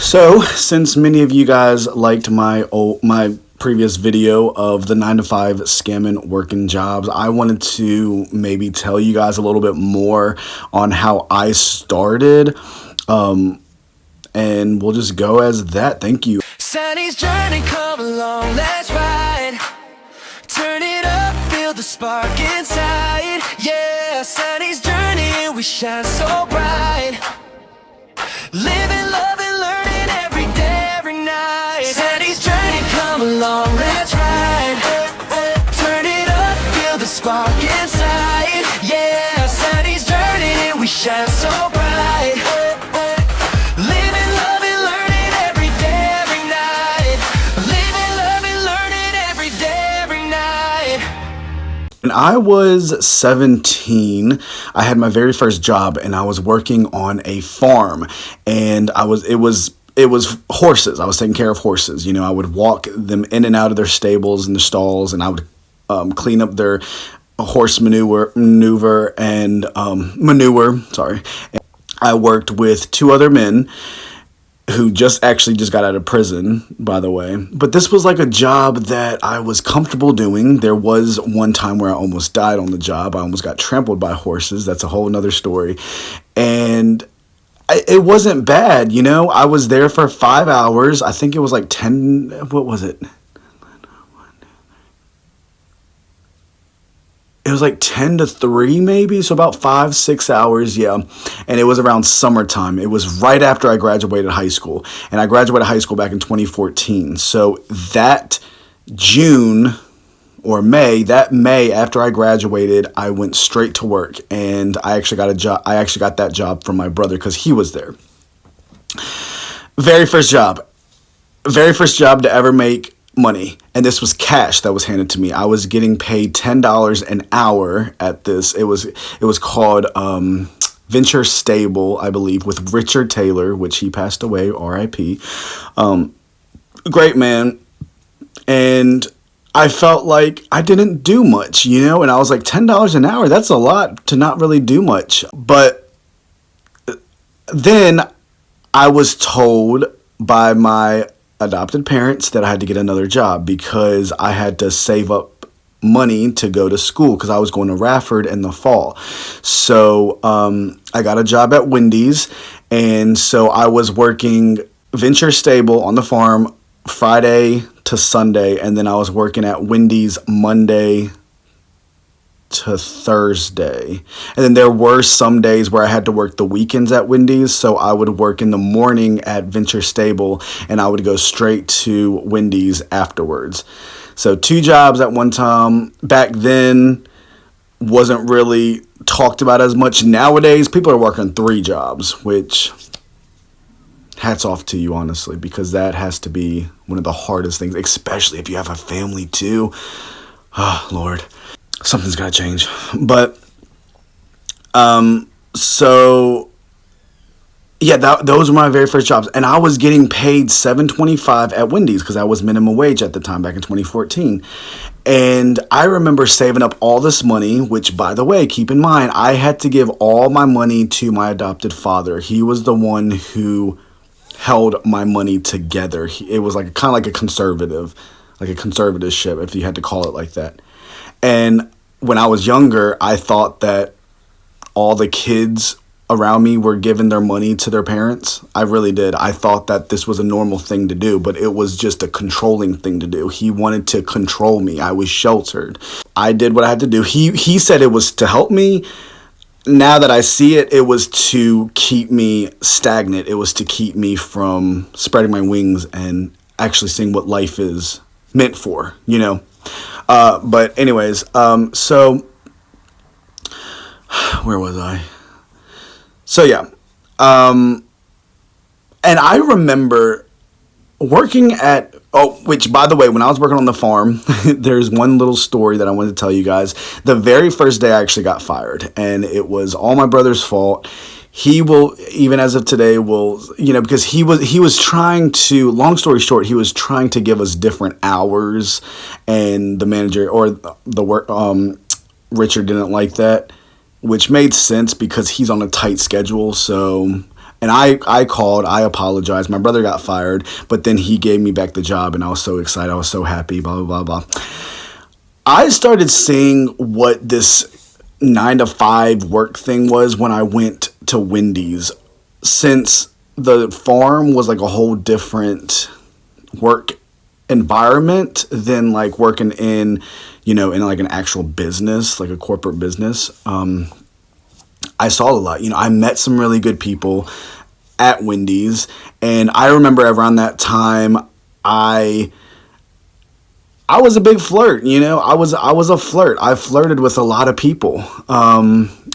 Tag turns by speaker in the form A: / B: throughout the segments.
A: So, since many of you guys liked my previous video of the 9 to 5 scamming working jobs, I wanted to maybe tell you guys a little bit more on how I started. And we'll just go as that. Thank you.
B: Sunny's journey, come along, let's ride. Turn it up, feel the spark inside. Yeah, Sunny's journey, we shine so bright. Living, loving, learning every day, every night. Sunny's journey, come along, let's ride. Turn it up, feel the spark inside. Yeah, Sunny's journey, we shine so bright. Living, loving, learning every day, every night. Living, loving, learning every day, every night.
A: When I was 17, I had my very first job, and I was working on a farm, and it was horses. I was taking care of horses. You know, I would walk them in and out of their stables and the stalls, and I would clean up their horse manure. Sorry. I worked with two other men who just got out of prison, by the way. But this was like a job that I was comfortable doing. There was one time where I almost died on the job. I almost got trampled by horses. That's a whole nother story. And it wasn't bad, you know. I was there for 5 hours. I think it was like 10, what was it? It was like 10 to 3 maybe, so about 5-6 hours, yeah. And it was around summertime. It was right after I graduated high school. And I graduated high school back in 2014. So that June or May, after I graduated, I went straight to work. And I actually got a job. I actually got that job from my brother because he was there. Very first job to ever make money, and this was cash that was handed to me. I was getting paid $10 an hour at this. It was called Venture Stable, I believe, with Richard Taylor, which he passed away, R.I.P. Great man. And I felt like I didn't do much, you know, and I was like, $10 an hour, that's a lot to not really do much. But then I was told by my adopted parents that I had to get another job because I had to save up money to go to school because I was going to Rafford in the fall. So I got a job at Wendy's, and so I was working Venture Stable on the farm Friday to Sunday, and then I was working at Wendy's Monday to Thursday. And then there were some days where I had to work the weekends at Wendy's, so I would work in the morning at Venture Stable and I would go straight to Wendy's afterwards. So 2 jobs at one time. Back then wasn't really talked about as much. Nowadays people are working 3 jobs, which hats off to you, honestly, because that has to be one of the hardest things, especially if you have a family too. Oh, Lord. Something's got to change. But, so, yeah, those were my very first jobs. And I was getting paid $7.25 at Wendy's because I was minimum wage at the time back in 2014. And I remember saving up all this money, which, by the way, keep in mind, I had to give all my money to my adopted father. He was the one who held my money together. It was like kind of like a conservatorship, if you had to call it like that. And when I was younger, I thought that all the kids around me were giving their money to their parents. I really did. I thought that this was a normal thing to do, but it was just a controlling thing to do. He wanted to control me. I was sheltered. I did what I had to do. He said it was to help me. Now that I see it, it was to keep me stagnant. It was to keep me from spreading my wings and actually seeing what life is meant for, you know. But anyways, so where was I? So yeah, and I remember working at, which by the way, when I was working on the farm, there's one little story that I wanted to tell you guys. The very first day I actually got fired, and it was all my brother's fault. He will, even as of today, because he was trying to, long story short, he was trying to give us different hours, and the manager or the work, Richard didn't like that, which made sense because he's on a tight schedule. So And I called, I apologized. My brother got fired, but then he gave me back the job, and I was so excited. I was so happy, blah, blah, blah, blah. I started seeing what this 9 to 5 work thing was when I went to Wendy's, since the farm was like a whole different work environment than like working in, in like an actual business, like a corporate business. I saw a lot. I met some really good people at Wendy's, and I remember around that time I was a big flirt. I was a flirt. I flirted with a lot of people,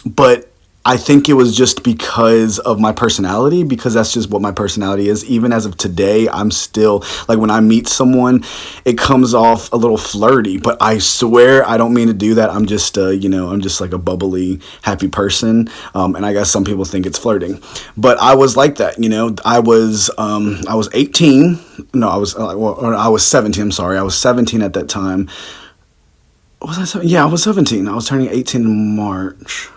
A: but I think it was just because of my personality, because that's just what my personality is. Even as of today, I'm still, like, when I meet someone, it comes off a little flirty, but I swear I don't mean to do that. I'm just, I'm just like a bubbly, happy person. And I guess some people think it's flirting, but I was like that. I was 18. No, I was 17. I'm sorry. I was 17 at that time. Was I 17? Yeah, I was 17. I was turning 18 in March.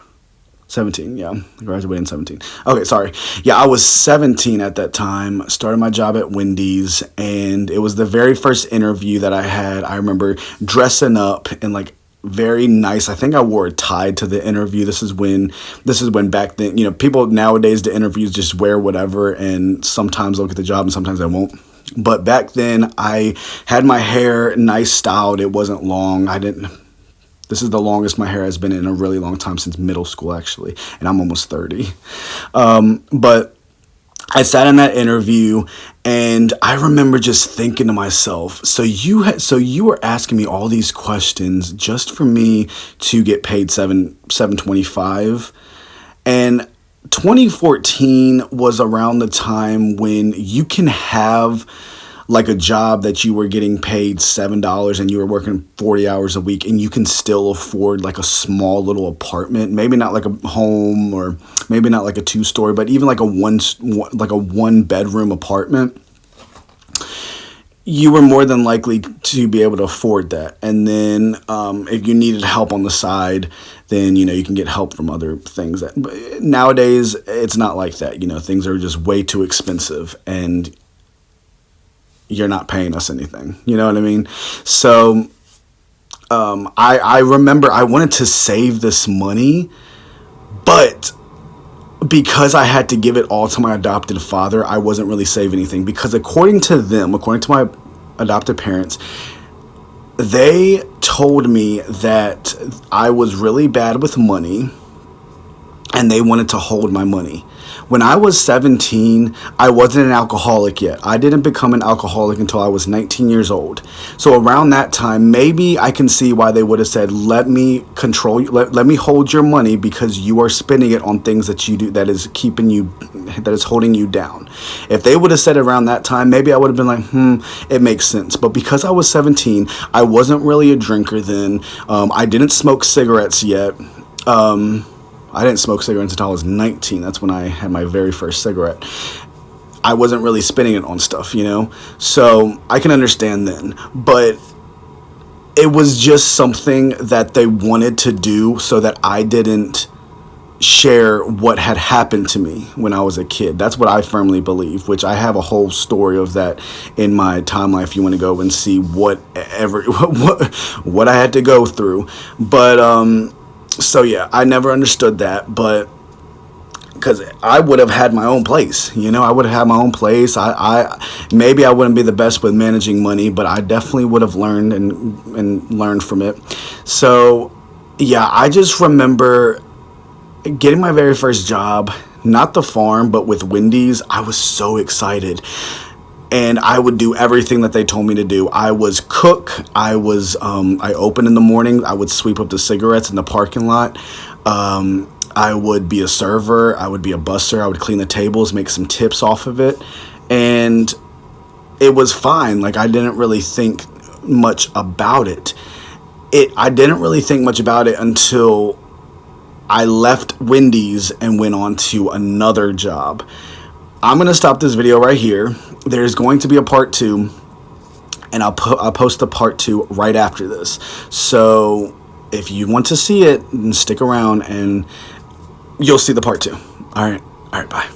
A: 17, yeah. I graduated in 17. Okay, sorry. Yeah, I was 17 at that time, started my job at Wendy's, and it was the very first interview that I had. I remember dressing up in like very nice, I think I wore a tie to the interview. This is when back then, people nowadays to interviews just wear whatever, and sometimes they'll get the job and sometimes they won't. But back then I had my hair nice styled. It wasn't long. This is the longest my hair has been in a really long time, since middle school, actually, and I'm almost 30. But I sat in that interview, and I remember just thinking to myself, so you were asking me all these questions just for me to get paid $7.25, and 2014 was around the time when you can have like a job that you were getting paid $7 and you were working 40 hours a week, and you can still afford like a small little apartment, maybe not like a home, or maybe not like a 2-story, but even like a one bedroom apartment. You were more than likely to be able to afford that. And then if you needed help on the side, then you can get help from other things. Nowadays it's not like that. Things are just way too expensive, and you're not paying us anything. You know what I mean? So I remember I wanted to save this money, but because I had to give it all to my adopted father, I wasn't really saving anything, because according to my adopted parents, they told me that I was really bad with money and they wanted to hold my money. When I was 17, I wasn't an alcoholic yet. I didn't become an alcoholic until I was 19 years old. So around that time, maybe I can see why they would have said, let me control you, let me hold your money, because you are spending it on things that you do that is holding you down. If they would have said around that time, maybe I would have been like, it makes sense. But because I was 17, I wasn't really a drinker then. I didn't smoke cigarettes yet. I didn't smoke cigarettes until I was 19. That's when I had my very first cigarette. I wasn't really spending it on stuff, So I can understand then. But it was just something that they wanted to do so that I didn't share what had happened to me when I was a kid. That's what I firmly believe, which I have a whole story of that in my timeline if you want to go and see what I had to go through. But so yeah, I never understood that, but because I would have had my own place, I would have had my own place. Maybe I wouldn't be the best with managing money, but I definitely would have learned and learned from it. So yeah, I just remember getting my very first job, not the farm, but with Wendy's. I was so excited. And I would do everything that they told me to do. I was cook. I opened in the morning. I would sweep up the cigarettes in the parking lot. I would be a server. I would be a busser. I would clean the tables, make some tips off of it. And it was fine. Like, I didn't really think much about it. I didn't really think much about it until I left Wendy's and went on to another job. I'm going to stop this video right here. There's going to be a part 2, and I'll post the part 2 right after this. So if you want to see it, then stick around and you'll see the part 2. All right, bye.